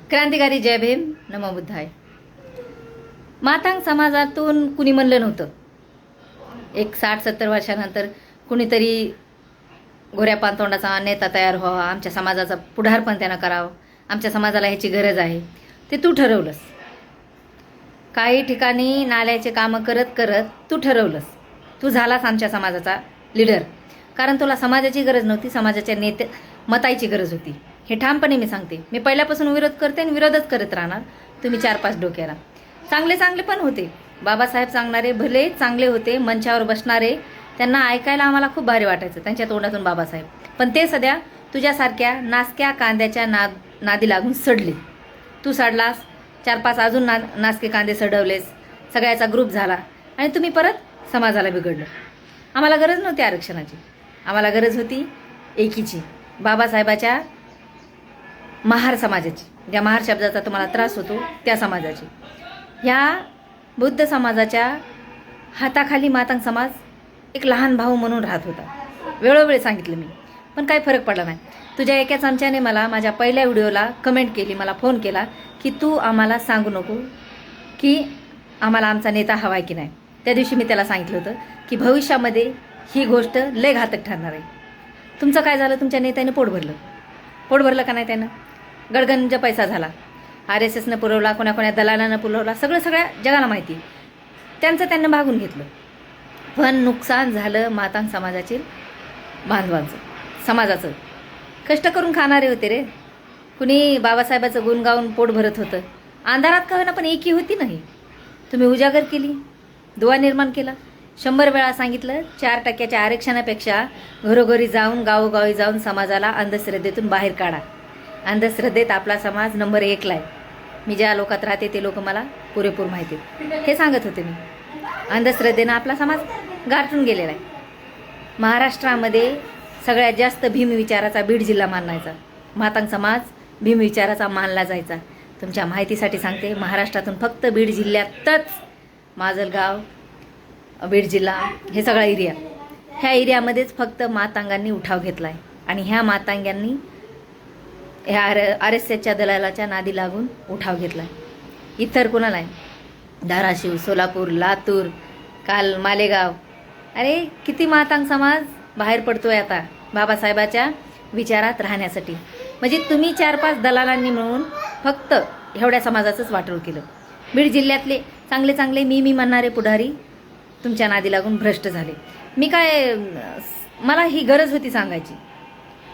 क्रांतिकारी जय भीम, नमो बुद्धाय. मातंग समाजातून कुणी म्हणलं नव्हतं एक 60-70 वर्षानंतर कुणीतरी गोऱ्या पानतोंडाचा नेता तयार व्हावा, आमच्या समाजाचा पुढारपण त्यानं करावं, आमच्या समाजाला ह्याची गरज आहे. ते तू ठरवलंस. काही ठिकाणी नाल्याचे कामं करत करत तू ठरवलंस. तू झालास आमच्या समाजाचा लीडर. कारण तुला समाजाची गरज नव्हती, समाजाच्या नेते मताची गरज होती. हे ठामपणे मी सांगते. मी पहिल्यापासून विरोध करते आणि विरोधच करत राहणार. तुम्ही 4-5 डोक्याला चांगले पण होते. बाबासाहेब सांगणारे भले चांगले होते, मंचावर बसणारे त्यांना ऐकायला आम्हाला खूप भारी वाटायचं त्यांच्या तोंडातून बाबासाहेब. पण ते सध्या तुझ्यासारख्या नासक्या कांद्याच्या नादी लागून सडले. तू सडलास, 4-5 अजून नासके कांदे सडवलेस, सगळ्याचा ग्रुप झाला आणि तुम्ही परत समाजाला बिघडलं. आम्हाला गरज नव्हती आरक्षणाची, आम्हाला गरज होती एकीची, बाबासाहेबाच्या महार समाजाची. ज्या महार शब्दाचा तुम्हाला त्रास होतो त्या समाजाची. ह्या बुद्ध समाजाच्या हाताखाली मातंग समाज एक लहान भाऊ म्हणून राहत होता. वेळोवेळी सांगितलं मी, पण काही फरक पडला नाही. तुझ्या एका चमच्याने मला माझ्या पहिल्या व्हिडिओला कमेंट केली, मला फोन केला की तू आम्हाला सांगू नको की आम्हाला आमचा नेता हवा आहे की नाही. त्या दिवशी मी त्याला सांगितलं होतं की भविष्यामध्ये ही गोष्ट लय घातक ठरणार आहे. तुमचं काय झालं? तुमच्या नेत्याने पोट भरलं का नाही? त्यानं गडगंज पैसा झाला. RSSनं पुरवला, कोणा दलालानं पुरवला, सगळ्या जगाला माहिती. त्यांना भागून घेतलं. पण नुकसान झालं मातंग समाजाचे, बांधवांचं, समाजाचं. कष्ट करून खाणारे होते रे. कुणी बाबासाहेबाचं गुण गाऊन पोट भरत होतं. अंधारात का होईना पण एकी होती नाही. तुम्ही उजागर केली, दुवा निर्माण केला. 100 वेळा सांगितलं 4% आरक्षणापेक्षा घरोघरी जाऊन, गावोगावी जाऊन समाजाला अंधश्रद्धेतून बाहेर काढा. अंधश्रद्धेत आपला समाज नंबर 1ला आहे. मी ज्या लोकात राहते ते लोक मला पुरेपूर माहिती आहेत. हे सांगत होते मी. अंधश्रद्धेनं आपला समाज गारठून गेलेला आहे. महाराष्ट्रामध्ये सगळ्यात जास्त भीम विचाराचा बीड जिल्हा मानायचा. मातंग समाज भीम विचाराचा मानला जायचा. तुमच्या माहितीसाठी सांगते, महाराष्ट्रातून फक्त बीड जिल्ह्यातच माजलगाव, बीड जिल्हा, हे सगळा एरिया, ह्या एरियामध्येच फक्त मातंगांनी उठाव घेतला आहे. आणि ह्या मातंगांनी ह्या RSSच्या दलालाच्या नादी लागून उठाव घेतला. इतर कोणाला आहे? धाराशिव, सोलापूर, लातूर, काल मालेगाव. अरे किती मातंग समाज बाहेर पडतोय आता बाबासाहेबाच्या विचारात राहण्यासाठी. म्हणजे तुम्ही 4-5 दलालांनी मिळून फक्त एवढ्या समाजाचंच वाटोळ केलं. बीड जिल्ह्यातले चांगले मी म्हणणारे पुढारी तुमच्या नादी लागून भ्रष्ट झाले. मला ही गरज होती सांगायची.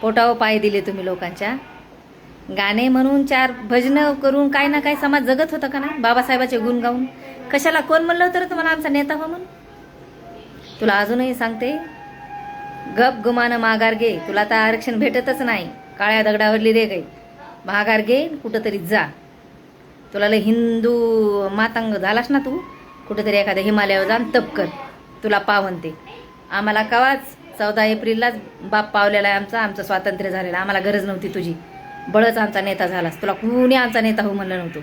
पोटावर पाय दिले तुम्ही लोकांच्या. गाणे म्हणून 4 भजनं करून काय ना काय समाज जगत होता का नाही? बाबासाहेबाचे गुण गाऊन. कशाला? कोण म्हणलं होतं तुम्हाला आमचा नेता हो म्हणून? तुला अजूनही सांगते, गप गुमान माघार घे. तुला तर आरक्षण भेटतच नाही. काळ्या दगडावरली रे गाई. माघार घे, कुठंतरी जा. तुला लय हिंदू मातंग झालास ना तू, कुठंतरी एखाद्या हिमालयावर जा तप कर, तुला पावनते. आम्हाला कवाच 14 एप्रिललाच बाप पावलेला आहे आमचं स्वातंत्र्य झालेलं. आम्हाला गरज नव्हती तुझी. बळच आमचा नेता झालास. तुला कुणी आमचा नेता हो म्हणलं नव्हतं.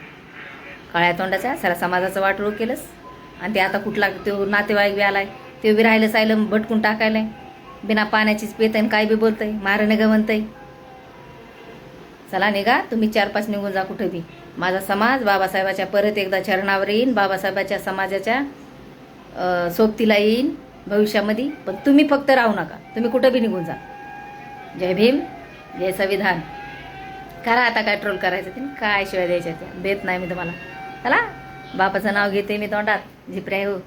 काळ्या तोंडाच्या सारा समाजाचं वाटोळ केलंस. आणि ते आता कुठला तो नातेवाईक बी आलाय, ते बी राहिलं सायलं भटकून टाकायलाय. बिना पाण्याचीच पेतन काय बी बोलतंय, मारणे ग म्हणतंय. चला निघा तुम्ही, 4-5 निघून जा कुठं बी. माझा समाज बाबासाहेबाच्या परत एकदा चरणावर येईन, बाबासाहेबाच्या समाजाच्या सोबतीला येईन भविष्यामध्ये. पण तुम्ही फक्त राहू नका, तुम्ही कुठं बी निघून जा. जय भीम, जय संविधान. करा आता काय ट्रोल करायचं ते, काय शिवाय द्यायच्या त्या देत नाही मी तुम्हाला. चला, बापाचं नाव घेते मी तोंडात, झिपऱ्या हो.